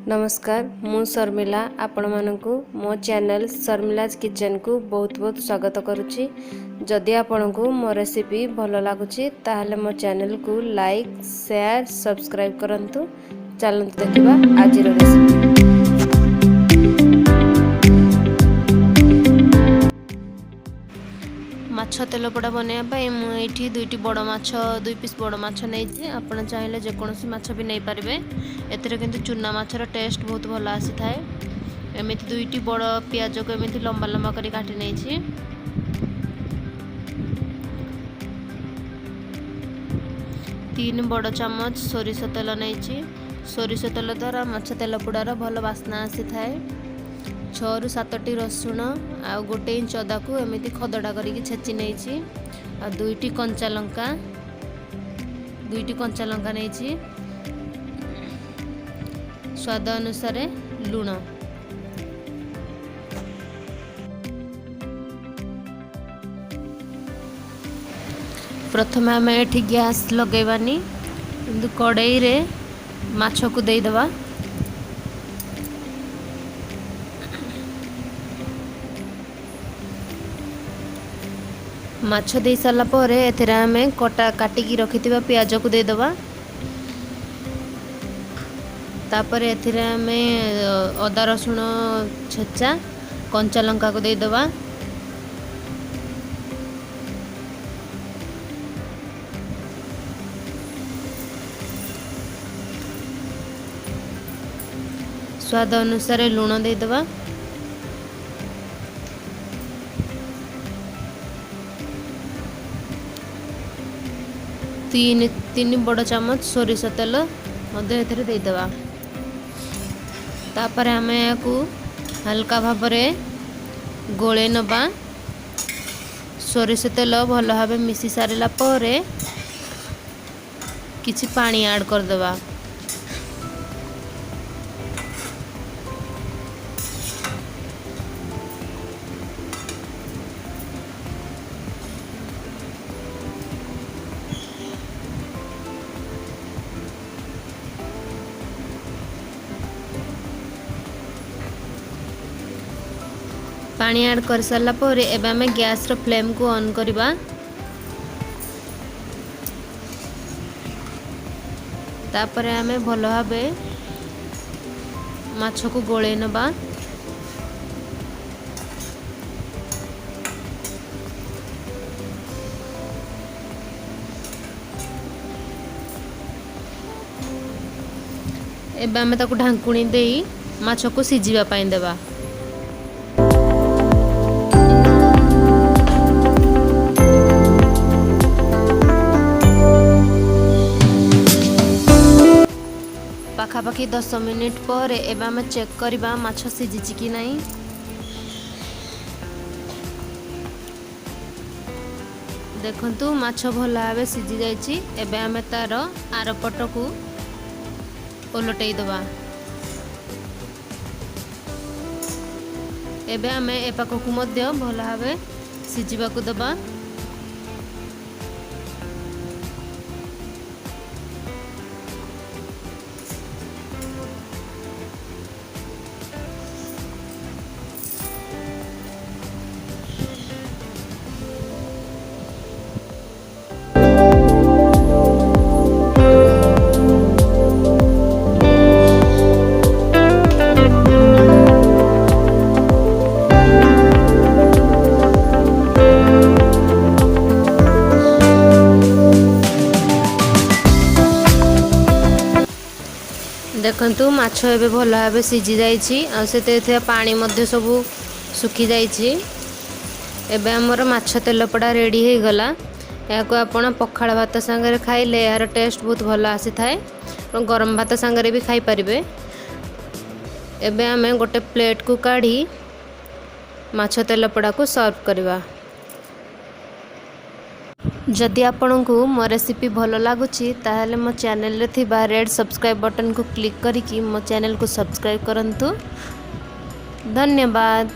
नमस्कार मु शर्मिला आपण मानकु मो चैनल शर्मिलाज किचन को बहुत बहुत स्वागत करुच्ची। जदि आपण को मो रेसिपी भल लगुच ताहले मो चैनल को लाइक शेयर सब्सक्राइब करंतु। चलंतु देखिबा आज रेसिपी। माछ तेल पोड़ा बनवाई मुझे दुईटी बड़ माछ 2 पीस बड़ माछ नहीं आपड़ चाहिए जेकोसी माछ भी नहीं पारे। एतिर किंतु चूना माछर टेस्ट बहुत भल आसी थाए। एमती दुईटी बड़ पियाज को एमती लंबा लंबा कर काटी नहीं 3 बड़ चामच सोरिष तेल नहीं। सोरिष तेल द्वारा माछ तेल पोड़ार भल बास्ना आसी थाए। 6 ରୁ 7ଟି रसुण आ 1 इंच अदा को एमती खदड़ा करके छेची नहीं। आ 2टी कंचा लंका नहीं। स्वाद अनुसार लुण। प्रथम आम ये गैस लगेबानी किंतु कड़ाई रे माछ को देदेबा। माछ दे सारा पर एथिरा आमे कटा काटिकी रखिथिबा पियाज को देदेबा। तापर एथिरा आमे अदा रसुण छेचा कंचा लंका को देदेबा। स्वाद अनुसार लुण देदेबा। 3 बड़ चामच सोरिष तेल देदेबा। तापर आम या हल्का भाव गोले नबा। सोरिष तेल भल भाव मिसी सारा पर किछि पानी ऐड करदेबा। पानी ऐड कर सारा पर एबे हमें गैस रो फ्लेम को ऑन करबा। तापर हमें भल भाव माछ को गोले नबा। एबे हमें ताको ढांकुणी देई माछ को सिझिबा पाई देबा। पाखापाखि 10 मिनिट पर एबे हम चेक करबा माछ सिझिछि कि नहीं। देखंतु माछ भल भाव सिझि जाइछि। एबे हम तार आर पट को ओलटै दबा। एबे हम ए पाख को मध्य भल भाव सिझिबा को दबा। देखंतु माछ एबे भल भाव सिझि जाइछि आ से पानी मध्य सब सुखी जाइछि। एबे हमर माछ तेल पोड़ा रेडी हो गला। याको आपण पखाळ भात संगे खाइले यार टेस्ट बहुत भल आसी थाए। गरम भात संगे भी खाई परिबे। एबे हमें गोटे प्लेट को काढ़ी माछ तेल पोड़ा को सर्व करबा। जदि आपंक मो रेसिपी भल लगुच ताहले मो चैनल रे थिबा रेड सब्सक्राइब बटन को क्लिक करिकी मो चैनल को सब्सक्राइब करंतु। धन्यवाद।